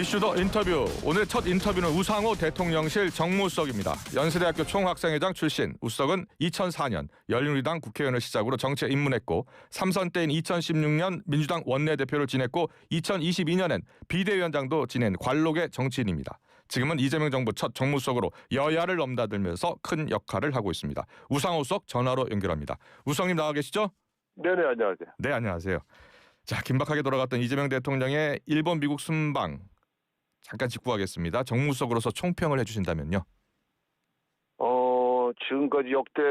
이슈더 인터뷰. 오늘 첫 인터뷰는 우상호 대통령실 정무수석입니다. 연세대학교 총학생회장 출신 우수석은 2004년 열린우리당 국회의원을 시작으로 정치에 입문했고 3선 때인 2016년 민주당 원내대표를 지냈고 2022년엔 비대위원장도 지낸 관록의 정치인입니다. 지금은 이재명 정부 첫 정무수석으로 여야를 넘나들면서 큰 역할을 하고 있습니다. 우상호 수석 전화로 연결합니다. 우수석님 나와 계시죠? 네네, 안녕하세요. 네, 안녕하세요. 자, 긴박하게 돌아갔던 이재명 대통령의 일본 미국 순방 잠깐 짚고 가겠습니다. 정무수석으로서 총평을 해주신다면요. 지금까지 역대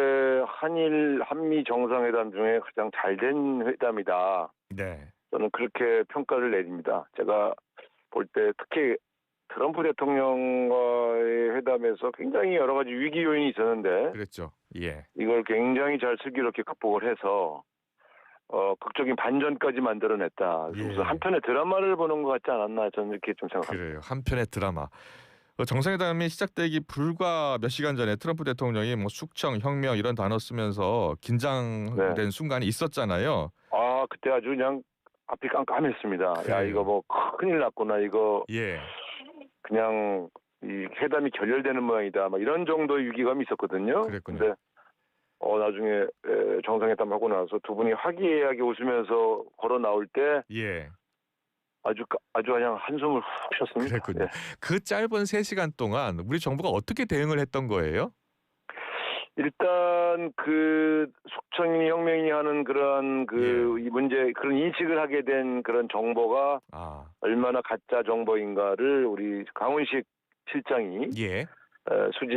한미 정상회담 중에 가장 잘된 회담이다. 네. 저는 그렇게 평가를 내립니다. 제가 볼 때 특히 트럼프 대통령과의 회담에서 굉장히 여러 가지 위기 요인이 있었는데 그랬죠. 예. 이걸 굉장히 잘 슬기롭게 극복을 해서 극적인 반전까지 만들어냈다. 예. 그래서 한편의 드라마를 보는 것 같지 않았나 저는 이렇게 좀 생각합니다. 그래요. 한편의 드라마. 정상회담이 시작되기 불과 몇 시간 전에 트럼프 대통령이 뭐 숙청, 혁명 이런 단어 쓰면서 긴장된 순간이 있었잖아요. 아, 그때 아주 그냥 앞이 깜깜했습니다. 그래요. 야, 이거 뭐 큰일 났구나. 이거 예. 그냥 이 회담이 결렬되는 모양이다. 막 이런 정도의 위기감이 있었거든요. 그랬군요. 근데 나중에 정상회담 하고 나서 두 분이 화기애애하게 웃으면서 걸어 나올 때 예. 아주 그냥 한숨을 훅 쉬었습니다. 그랬군요. 예. 그 짧은 3시간 동안 우리 정부가 어떻게 대응을 했던 거예요? 일단 그 숙청이니 혁명이니 하는 그런 이 문제 그런 인식을 하게 된 그런 정보가 얼마나 가짜 정보인가를 우리 강훈식 실장이 예. 수지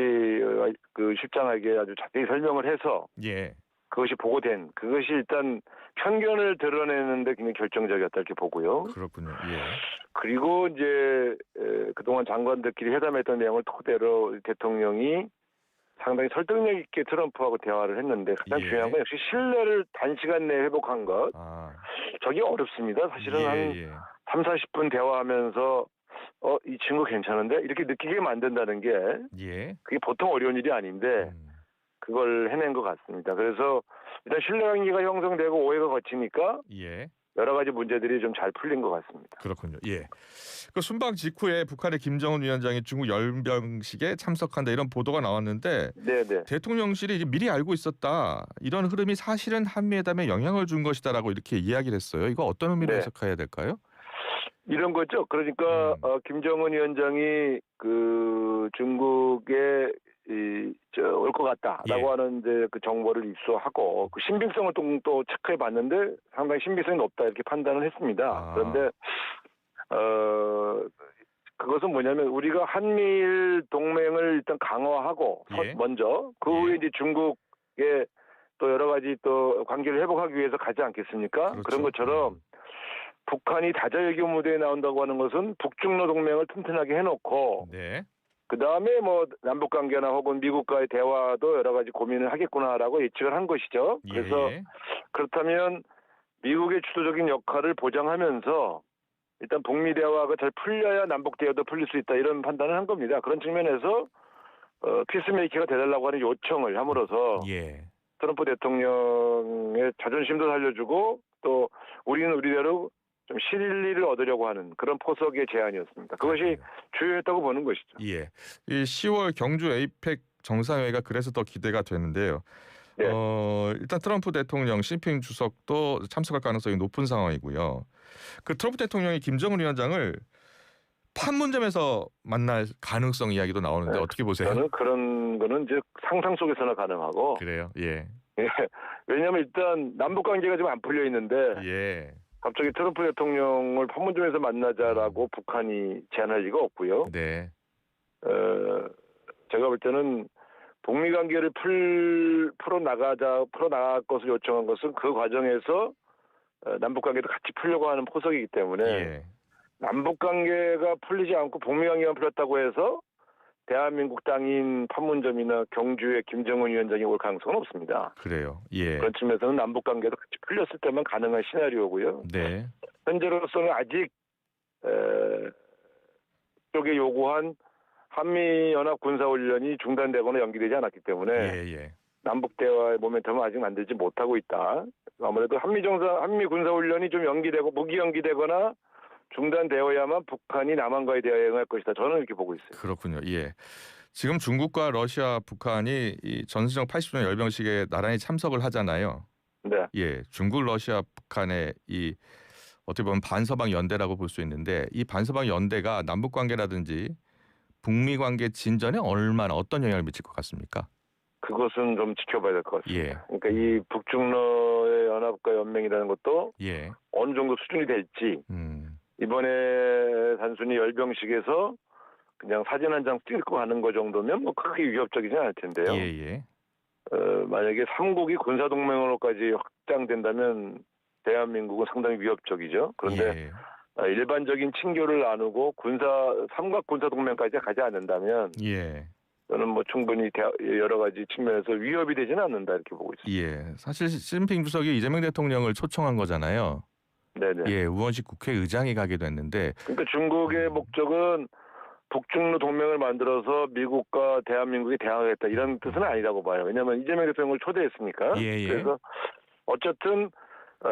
그 실장에게 아주 자세히 설명을 해서 예. 그것이 보고된 그것이 일단 편견을 드러내는데 굉장히 결정적이었다 이렇게 보고요. 그렇군요. 예. 그리고 이제 그동안 장관들끼리 회담했던 내용을 토대로 대통령이 상당히 설득력 있게 트럼프하고 대화를 했는데 가장 중요한 건 역시 신뢰를 단시간 내에 회복한 것. 저게 어렵습니다. 사실은 한 3, 40분 대화하면서 이 친구 괜찮은데 이렇게 느끼게 만든다는 게 그게 보통 어려운 일이 아닌데 그걸 해낸 것 같습니다. 그래서 일단 신뢰관계가 형성되고 오해가 거치니까 여러 가지 문제들이 좀 잘 풀린 것 같습니다. 그렇군요. 예. 그 순방 직후에 북한의 김정은 위원장이 중국 열병식에 참석한다 이런 보도가 나왔는데 네네. 대통령실이 이제 미리 알고 있었다. 이런 흐름이 사실은 한미회담에 영향을 준 것이다라고 이렇게 이야기를 했어요. 이거 어떤 의미로 해석해야 될까요? 이런 거죠. 그러니까 김정은 위원장이 그 중국에 올 것 같다라고 하는 이제 그 정보를 입수하고 그 신빙성을 또 체크해 봤는데 상당히 신빙성이 높다 이렇게 판단을 했습니다. 그런데 그것은 뭐냐면 우리가 한미일 동맹을 일단 강화하고 먼저 그 후에 이제 중국에 또 여러 가지 또 관계를 회복하기 위해서 가지 않겠습니까? 그렇죠. 그런 것처럼 북한이 다자외교 무대에 나온다고 하는 것은 북중러 동맹을 튼튼하게 해놓고 그 다음에 뭐 남북 관계나 혹은 미국과의 대화도 여러 가지 고민을 하겠구나라고 예측을 한 것이죠. 그래서 그렇다면 미국의 주도적인 역할을 보장하면서 일단 북미 대화가 잘 풀려야 남북 대화도 풀릴 수 있다 이런 판단을 한 겁니다. 그런 측면에서 피스메이커가 돼달라고 하는 요청을 함으로써 트럼프 대통령의 자존심도 살려주고 또 우리는 우리대로 좀 실리를 얻으려고 하는 그런 포석의 제안이었습니다. 그것이 주요했다고 보는 것이죠. 예. 이 10월 경주 에이펙 정상회의가 그래서 더 기대가 되는데요. 일단 트럼프 대통령, 시진핑 주석도 참석할 가능성이 높은 상황이고요. 그 트럼프 대통령이 김정은 위원장을 판문점에서 만날 가능성 이야기도 나오는데 어떻게 보세요? 저는 그런 거는 이제 상상 속에서나 가능하고. 그래요. 예. 왜냐하면 일단 남북 관계가 좀 안 풀려 있는데. 갑자기 트럼프 대통령을 판문점에서 만나자라고 북한이 제안할 리가 없고요. 제가 볼 때는 북미 관계를 풀어나갈 것을 요청한 것은 그 과정에서 남북 관계도 같이 풀려고 하는 포석이기 때문에 남북 관계가 풀리지 않고 북미 관계만 풀렸다고 해서 대한민국 땅인 판문점이나 경주에 김정은 위원장이 올 가능성은 없습니다. 그래요. 그런 측면에서는 남북 관계도 같이 풀렸을 때만 가능한 시나리오고요. 현재로서는 아직 쪽에 요구한 한미연합 군사훈련이 중단되거나 연기되지 않았기 때문에 남북 대화의 모멘텀은 아직 만들지 못하고 있다. 아무래도 한미 군사훈련이 좀 연기되고 무기 연기되거나 중단되어야만 북한이 남한과의 대화에 응할 것이다. 저는 이렇게 보고 있어요. 그렇군요. 예. 지금 중국과 러시아, 북한이 이 전승적 80주년 열병식에 나란히 참석을 하잖아요. 네. 예. 중국, 러시아, 북한의 이 어떻게 보면 반서방 연대라고 볼 수 있는데 이 반서방 연대가 남북 관계라든지 북미 관계 진전에 얼마나 어떤 영향을 미칠 것 같습니까? 그것은 좀 지켜봐야 될 것 같습니다. 예. 그러니까 이 북중러의 연합과 연맹이라는 것도 예. 어느 정도 수준이 될지 이번에 단순히 열병식에서 그냥 사진 한 장 찍고 가는 거 정도면 뭐 크게 위협적이지 않을 텐데요. 예. 만약에 삼국이 군사동맹으로까지 확장된다면 대한민국은 상당히 위협적이죠. 그런데 일반적인 친교를 나누고 삼각 군사동맹까지 가지 않는다면 저는 뭐 충분히 여러 가지 측면에서 위협이 되지는 않는다 이렇게 보고 있습니다. 예. 사실 시진핑 주석이 이재명 대통령을 초청한 거잖아요. 네네. 예, 우원식 국회의장이 가게 됐는데. 그러니까 중국의 목적은 북중로 동맹을 만들어서 미국과 대한민국이 대항하겠다 이런 뜻은 아니라고 봐요. 왜냐하면 이재명 대통령을 초대했으니까. 그래서 어쨌든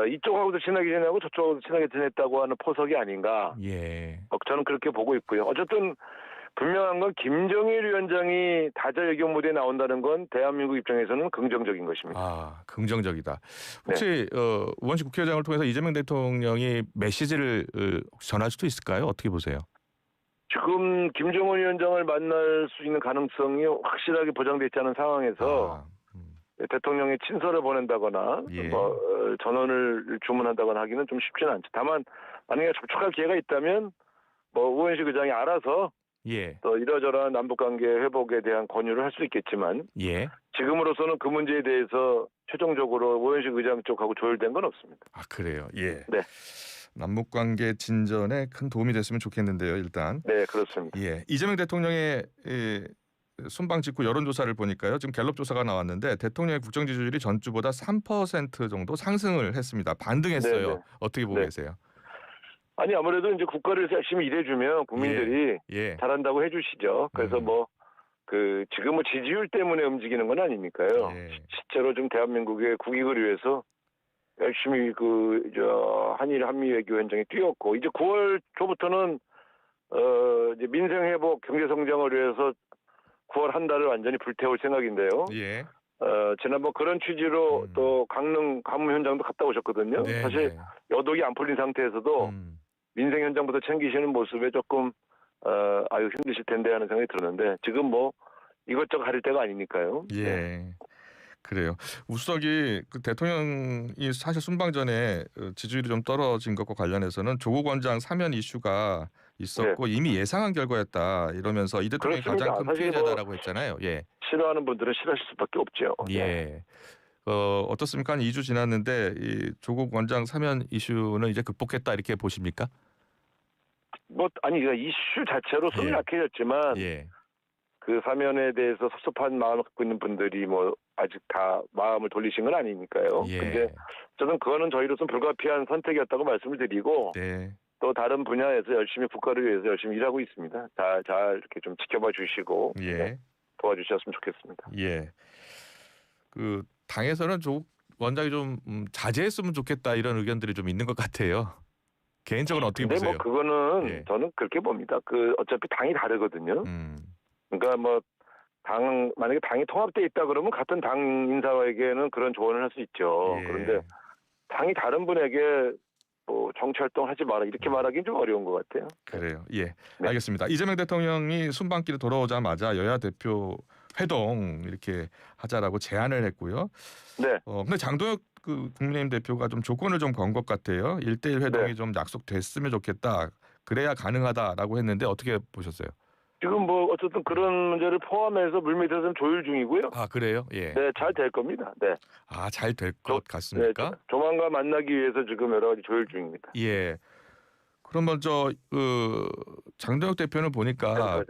이쪽하고도 친하게 지내고 저쪽하고도 친하게 지냈다고 하는 포석이 아닌가. 저는 그렇게 보고 있고요. 어쨌든 분명한 건 김정일 위원장이 다자 외교 무대에 나온다는 건 대한민국 입장에서는 긍정적인 것입니다. 아, 긍정적이다. 혹시 우원식 국회의장을 통해서 이재명 대통령이 메시지를 전할 수도 있을까요? 어떻게 보세요? 지금 김정은 위원장을 만날 수 있는 가능성이 확실하게 보장되어 있지 않은 상황에서 대통령이 친서를 보낸다거나 뭐 전원을 주문한다거나 하기는 좀 쉽지는 않죠. 다만 만약에 접촉할 기회가 있다면 뭐 우원식 의장이 알아서 또 이러저러한 남북관계 회복에 대한 권유를 할 수 있겠지만 지금으로서는 그 문제에 대해서 최종적으로 우원식 의장 쪽하고 조율된 건 없습니다. 아, 그래요? 예. 네. 남북관계 진전에 큰 도움이 됐으면 좋겠는데요. 일단. 네, 그렇습니다. 예. 이재명 대통령의 순방 직후 여론조사를 보니까요. 지금 갤럽 조사가 나왔는데 대통령의 국정 지지율이 전주보다 3% 정도 상승을 했습니다. 반등했어요. 네네. 어떻게 보고 계세요? 아니 아무래도 이제 국가를 열심히 일해주면 국민들이 잘한다고 해주시죠. 그래서 지금 뭐 지지율 때문에 움직이는 건 아니니까요. 실제로 좀 대한민국의 국익을 위해서 열심히 한일 한미 외교 현장에 뛰었고 이제 9월 초부터는 이제 민생 회복, 경제 성장을 위해서 9월 한 달을 완전히 불태울 생각인데요. 지난번 그런 취지로 또 강릉 가뭄 현장도 갔다 오셨거든요. 사실 여독이 안 풀린 상태에서도 민생 현장부터 챙기시는 모습에 조금 힘드실 텐데 하는 생각이 들었는데 지금 뭐 이것저것 가릴 때가 아니니까요. 그래요. 우석이 대통령이 사실 순방 전에 지지율이 좀 떨어진 것과 관련해서는 조국 원장 사면 이슈가 있었고 이미 예상한 결과였다 이러면서 이 대통령이 가장 큰 피해자다라고 했잖아요. 싫어하는 분들은 싫어하실 수밖에 없죠. 어떻습니까? 한 2주 지났는데 이 조국 원장 사면 이슈는 이제 극복했다 이렇게 보십니까? 그러니까 이슈 자체로 손이 약해졌지만 그 사면에 대해서 섭섭한 마음을 갖고 있는 분들이 뭐 아직 다 마음을 돌리신 건 아니니까요. 근데 저는 그거는 저희로서는 불가피한 선택이었다고 말씀을 드리고 또 다른 분야에서 열심히 국가를 위해서 열심히 일하고 있습니다. 잘 이렇게 좀 지켜봐 주시고 도와주셨으면 좋겠습니다. 그 당에서는 조국 원장이 좀 자제했으면 좋겠다 이런 의견들이 좀 있는 것 같아요. 개인적으로 어떻게 보세요? 근데 뭐 그거는 저는 그렇게 봅니다. 어차피 당이 다르거든요. 그러니까 만약에 당이 통합돼 있다 그러면 같은 당 인사에게는 그런 조언을 할 수 있죠. 그런데 당이 다른 분에게 뭐 정치 활동 하지 마라 이렇게 말하기는 좀 어려운 것 같아요. 그래요. 알겠습니다. 이재명 대통령이 순방길에 돌아오자마자 여야 대표 회동 이렇게 하자라고 제안을 했고요. 근데 장도혁 국민의힘 대표가 좀 조건을 좀 건 것 같아요. 1대1 회동이 좀 약속됐으면 좋겠다. 그래야 가능하다라고 했는데 어떻게 보셨어요? 지금 뭐 어쨌든 그런 문제를 포함해서 물밑에서 좀 조율 중이고요. 아, 그래요? 잘 될 겁니다. 잘 될 것 같습니까? 조만간 만나기 위해서 지금 여러 가지 조율 중입니다. 그럼 먼저 장도혁 대표는 보니까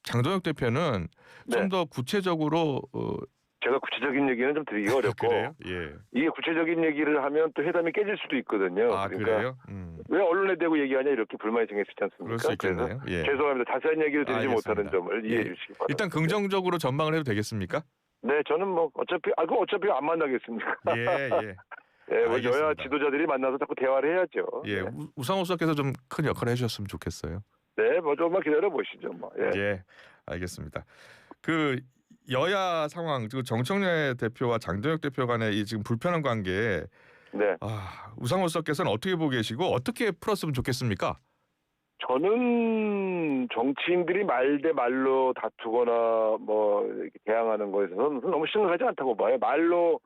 장도혁 대표는 좀 더 구체적으로 제가 구체적인 얘기는 좀 드리기 어렵고 이게 구체적인 얘기를 하면 또 회담이 깨질 수도 있거든요. 그래요? 왜 언론에 대고 얘기하냐 이렇게 불만이 생기지 않습니까? 그럴 수 있겠네요. 죄송합니다. 자세한 얘기를 드리지 못하는 점을 이해해 주시기 바랍니다. 일단 긍정적으로 전망을 해도 되겠습니까? 저는 뭐 어차피 안 만나겠습니까? 예, 뭐 알겠습니다. 여야 지도자들이 만나서 자꾸 대화를 해야죠. 예, 네. 우상호 수석께서 좀 큰 역할을 해주셨으면 좋겠어요. 네, 뭐 조금만 기다려 보시죠. 뭐. 예. 예, 알겠습니다. 그 여야 상황, 그리고 정청래 대표와 장동혁 대표 간의 이 지금 불편한 관계, 네. 우상호 수석께서는 어떻게 보고 계시고 어떻게 풀었으면 좋겠습니까? 저는 정치인들이 말 대 말로 다투거나 뭐 이렇게 대항하는 거에 있어서는 너무 심각하지 않다고 봐요. 말로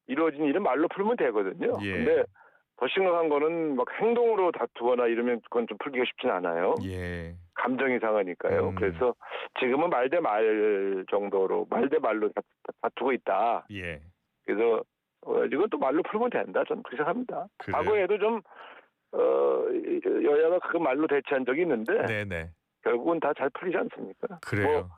이루어진 일은 말로 풀면 되거든요. 예. 근데 더 심각한 거는 막 행동으로 다투거나 이러면 그건 좀 풀기가 쉽진 않아요. 예. 감정이 상하니까요. 그래서 지금은 말 대 말 정도로 말 대 말로 다투고 있다. 예. 그래서 이건 또 말로 풀면 된다. 저는 그렇게 생각합니다. 그래요? 과거에도 좀 여야가 그 말로 대치한 적이 있는데 네네. 결국은 다 잘 풀리지 않습니까? 그래요.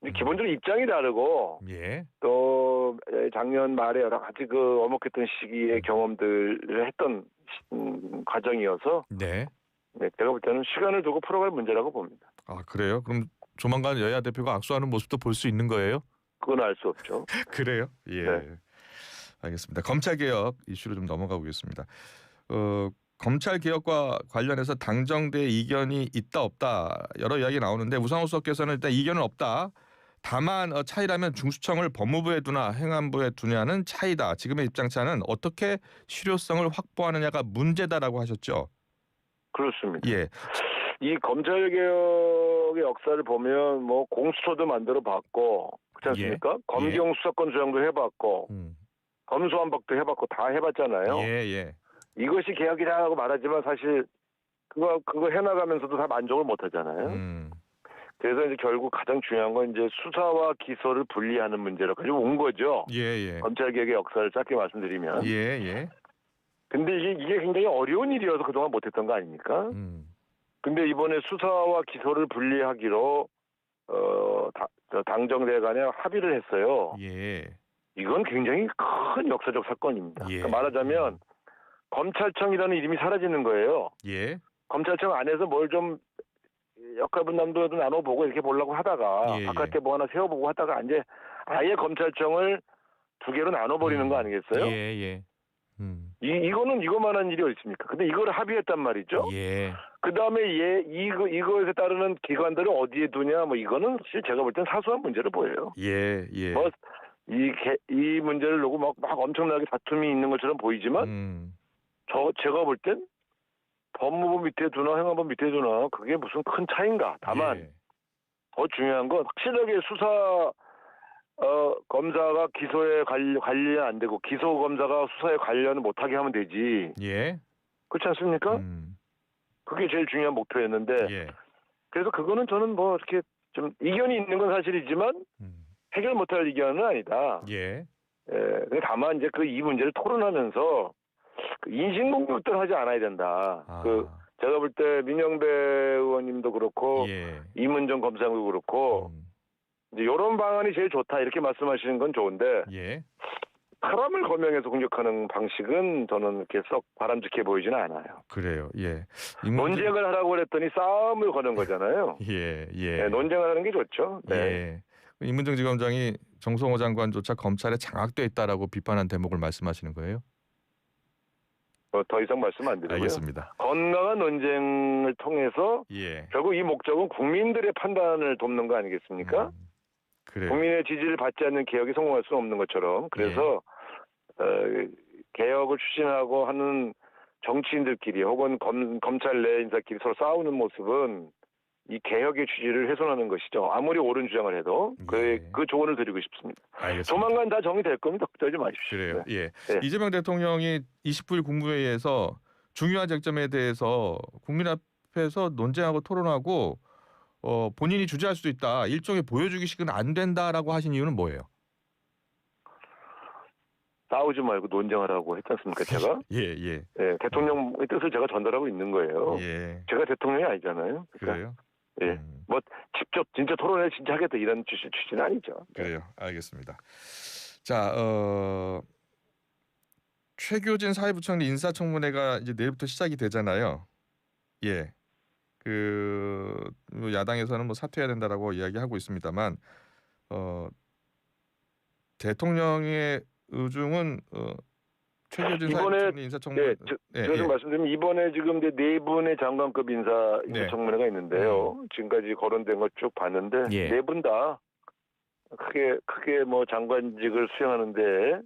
뭐 기본적으로 입장이 다르고 예. 또 작년 말에 여러 가지 그 엄혹했던 시기의 경험들을 했던 과정이어서 네. 네, 제가 볼 때는 시간을 두고 풀어갈 문제라고 봅니다. 그래요? 그럼 조만간 여야 대표가 악수하는 모습도 볼 수 있는 거예요? 그건 알 수 없죠. 그래요? 예. 네. 알겠습니다. 검찰 개혁 이슈로 좀 넘어가 보겠습니다. 검찰 개혁과 관련해서 당정대 이견이 있다 없다 여러 이야기 나오는데 우상호 수석께서는 일단 이견은 없다. 다만 차이라면 중수청을 법무부에 두나 행안부에 두냐는 차이다. 지금의 입장차는 어떻게 실효성을 확보하느냐가 문제다라고 하셨죠. 그렇습니다. 예. 이 검찰 개혁의 역사를 보면 뭐 공수처도 만들어 봤고 그렇지 않습니까? 검경 수사권 조정도 해봤고 검수완박도 해봤고 다 해봤잖아요. 예. 이것이 개혁이라고 말하지만 사실 그거 해나가면서도 다 만족을 못하잖아요. 그래서 이제 결국 가장 중요한 건 이제 수사와 기소를 분리하는 문제로 가지고 온 거죠. 예. 검찰 개혁의 역사를 짧게 말씀드리면. 예. 근데 이게 굉장히 어려운 일이어서 그동안 못했던 거 아닙니까? 근데 이번에 수사와 기소를 분리하기로 당정대 간에 합의를 했어요. 예. 이건 굉장히 큰 역사적 사건입니다. 예. 그러니까 말하자면 검찰청이라는 이름이 사라지는 거예요. 예. 검찰청 안에서 뭘 좀 역할 분담도 나눠보고 이렇게 보려고 하다가 바깥에 뭐 하나 세워보고 하다가 이제 아예 검찰청을 두 개로 나눠버리는 거 아니겠어요? 예. 이거는 이거만한 일이 어디 있습니까? 근데 이거를 합의했단 말이죠. 예. 그 다음에 이거에서 따르는 기관들을 어디에 두냐, 뭐 이거는 사실 제가 볼 땐 사소한 문제로 보여요. 예. 뭐 이 문제를 놓고 막 엄청나게 다툼이 있는 것처럼 보이지만 제가 볼 땐 법무부 밑에 두나 행안부 밑에 두나 그게 무슨 큰 차이인가. 다만 더 중요한 건 확실하게 수사 검사가 기소에 관련 안 되고 기소 검사가 수사에 관련을 못하게 하면 되지. 예. 그렇지 않습니까? 그게 제일 중요한 목표였는데 그래서 그거는 저는 뭐 이렇게 좀 이견이 있는 건 사실이지만 해결 못할 이견은 아니다. 예. 근데 다만 이제 이 문제를 토론하면서 인신공격들 하지 않아야 된다. 제가 볼 때 민영배 의원님도 그렇고 이문정 검사도 그렇고 이제 이런 방안이 제일 좋다 이렇게 말씀하시는 건 좋은데 사람을 거명해서 공격하는 방식은 저는 이렇게 썩 바람직해 보이지는 않아요. 그래요. 예. 논쟁을 하라고 그랬더니 싸움을 거는 거잖아요. 예. 논쟁을 하는 게 좋죠. 네. 예. 임문정 지검장이 정성호 장관조차 검찰에 장악돼 있다라고 비판한 대목을 말씀하시는 거예요? 더 이상 말씀 안 드리고요. 알겠습니다. 건강한 논쟁을 통해서 결국 이 목적은 국민들의 판단을 돕는 거 아니겠습니까? 그래요. 국민의 지지를 받지 않는 개혁이 성공할 수는 없는 것처럼 그래서 개혁을 추진하고 하는 정치인들끼리 혹은 검찰 내 인사끼리 서로 싸우는 모습은 이 개혁의 취지를 훼손하는 것이죠. 아무리 옳은 주장을 해도 그 조언을 드리고 싶습니다. 알겠습니다. 조만간 다 정리될 겁니다. 걱정하지 마십시오. 그래요. 예. 이재명 대통령이 29일 국무회의에서 중요한 쟁점에 대해서 국민 앞에서 논쟁하고 토론하고 본인이 주재할 수도 있다. 일종의 보여주기식은 안 된다라고 하신 이유는 뭐예요? 싸우지 말고 논쟁하라고 했지 않습니까, 제가? 예. 대통령의 뜻을 제가 전달하고 있는 거예요. 제가 대통령이 아니잖아요. 그래요? 뭐 직접 진짜 토론을 진짜 하겠다 이런 취지는 아니죠. 그래요. 알겠습니다. 자, 최교진 사회부총리 인사청문회가 이제 내일부터 시작이 되잖아요. 예. 야당에서는 뭐 사퇴해야 된다라고 이야기하고 있습니다만 대통령의 의중은 최규진 이번에 사회부총리 인사청문. 제가 좀 말씀드리면 이번에 지금 이제 4분의 장관급 인사청문회가 있는데요. 지금까지 거론된 것 쭉 봤는데 4분 다 크게 뭐 장관직을 수행하는데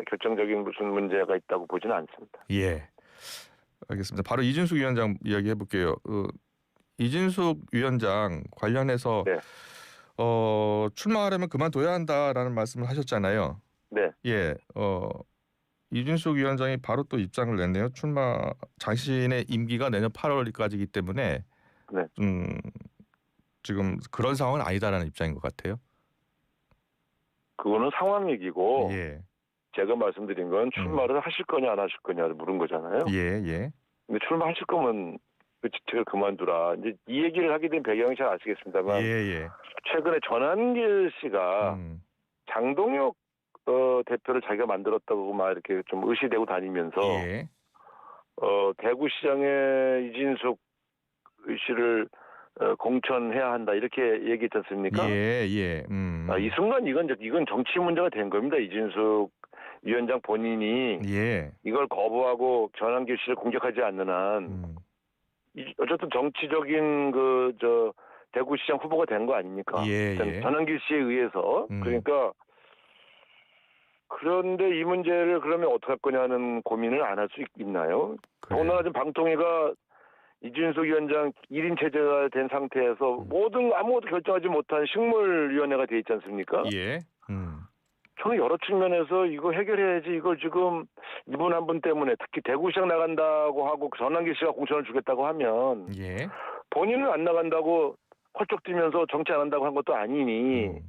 결정적인 무슨 문제가 있다고 보지는 않습니다. 예, 알겠습니다. 바로 이진숙 위원장 이야기해 볼게요. 이진숙 위원장 관련해서 출마하려면 그만둬야 한다라는 말씀을 하셨잖아요. 네. 예, 이진숙 위원장이 바로 또 입장을 냈네요. 자신의 임기가 내년 8월까지이기 때문에 지금 그런 상황은 아니다라는 입장인 것 같아요. 그거는 상황 얘기고 제가 말씀드린 건 출마를 하실 거냐 안 하실 거냐 물은 거잖아요. 근데 출마하실 거면 그 직책을 그만두라. 이제 이 얘기를 하게 된 배경이 잘 아시겠습니다만 최근에 전한길 씨가 장동혁 대표를 자기가 만들었다고 막 이렇게 좀 의시되고 다니면서 대구시장에 이진숙 씨를 공천해야 한다 이렇게 얘기했지 않습니까? 이 순간 이건 정치 문제가 된 겁니다. 이진숙 위원장 본인이 이걸 거부하고 전한길 씨를 공격하지 않는 한 어쨌든 정치적인 대구시장 후보가 된 거 아닙니까? 전한길 씨에 의해서 그러니까. 그런데 이 문제를 그러면 어떻게 할 거냐는 고민을 안 할 수 있나요? 더군다나 지금 방통위가 이진숙 위원장 1인 체제가 된 상태에서 아무것도 결정하지 못한 식물위원회가 돼 있지 않습니까? 저는 여러 측면에서 이거 해결해야지. 이걸 지금 이분 한 분 때문에 특히 대구시장 나간다고 하고 전한길 씨가 공천을 주겠다고 하면 본인은 안 나간다고 펄쩍 뛰면서 정치 안 한다고 한 것도 아니니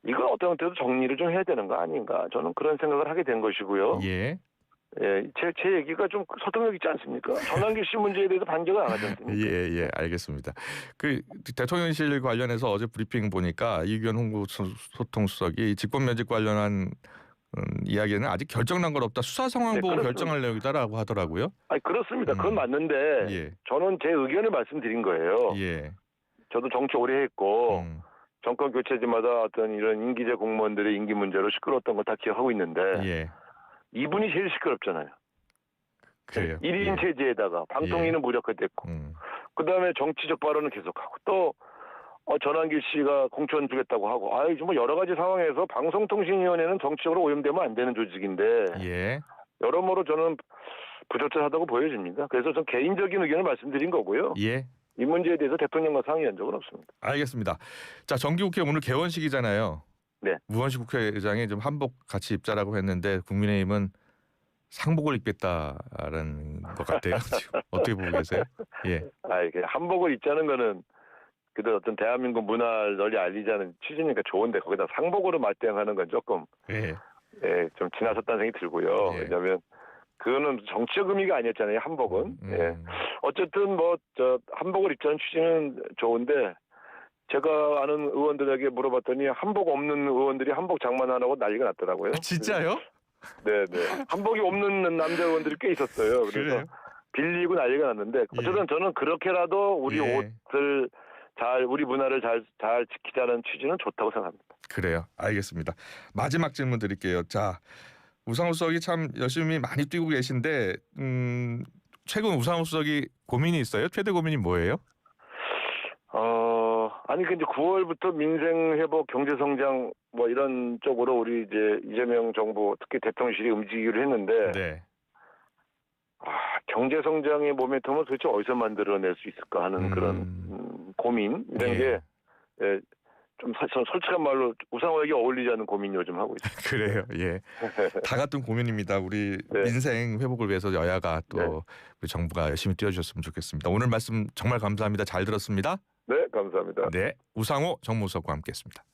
이건 어떤 형태로 정리를 좀 해야 되는 거 아닌가. 저는 그런 생각을 하게 된 것이고요. 제 얘기가 좀 설득력 있지 않습니까? 전한길 씨 문제에 대해서 반격을 안 하지 않습니까? 알겠습니다. 그 대통령실 관련해서 어제 브리핑 보니까 이규현 홍보소통수석이 직권면직 관련한 이야기는 아직 결정난 건 없다. 수사 상황 보고 결정할 내용이다라고 하더라고요. 그렇습니다. 그건 맞는데 저는 제 의견을 말씀드린 거예요. 저도 정치 오래 했고 정권 교체지마다 어떤 이런 임기제 공무원들의 임기 문제로 시끄러웠던 걸 다 기억하고 있는데 이분이 제일 시끄럽잖아요. 그래요. 1인 체제에다가 방통위는 무력화됐고 그다음에 정치적 발언을 계속하고 또 전한길 씨가 공천 주겠다고 하고 정말 여러 가지 상황에서 방송통신위원회는 정치적으로 오염되면 안 되는 조직인데 여러모로 저는 부적절하다고 보여집니다. 그래서 전 개인적인 의견을 말씀드린 거고요. 이 문제에 대해서 대통령과 상의한 적은 없습니다. 알겠습니다. 자, 정기국회 오늘 개원식이잖아요. 우원식 국회의장이 좀 한복 같이 입자라고 했는데 국민의힘은 상복을 입겠다라는 것 같아요. 지금 어떻게 보고 계세요? 이게 한복을 입자는 거는 그래도 어떤 대한민국 문화를 널리 알리자는 취지니까 좋은데 거기다 상복으로 맞대응하는 건 조금 좀 지나쳤다는 생각이 들고요. 왜냐하면 그거는 정치적 의미가 아니었잖아요. 한복은. 어쨌든 한복을 입자는 취지는 좋은데 제가 아는 의원들에게 물어봤더니 한복 없는 의원들이 한복 장만하라고 난리가 났더라고요. 진짜요? 한복이 없는 남자 의원들이 꽤 있었어요. 그래서 빌리고 난리가 났는데 어쨌든 저는 그렇게라도 우리 옷을 우리 문화를 잘 지키자는 취지는 좋다고 생각합니다. 그래요. 알겠습니다. 마지막 질문 드릴게요. 자, 우상호 수석이 참 열심히 많이 뛰고 계신데 최근 우상호 수석이 고민이 있어요? 최대 고민이 뭐예요? 이제 9월부터 민생 회복, 경제 성장 이런 쪽으로 우리 이제 이재명 정부 특히 대통령실이 움직이기로 했는데 경제 성장의 모멘텀을 도대체 어디서 만들어낼 수 있을까 하는 그런 고민 이런 게 좀 솔직한 말로 우상호에게 어울리지 않는 고민 요즘 하고 있습니다. 그래요. 다 같은 고민입니다. 우리 민생 회복을 위해서 여야가 또 우리 정부가 열심히 뛰어주셨으면 좋겠습니다. 오늘 말씀 정말 감사합니다. 잘 들었습니다. 네, 감사합니다. 우상호 정무수석과 함께했습니다.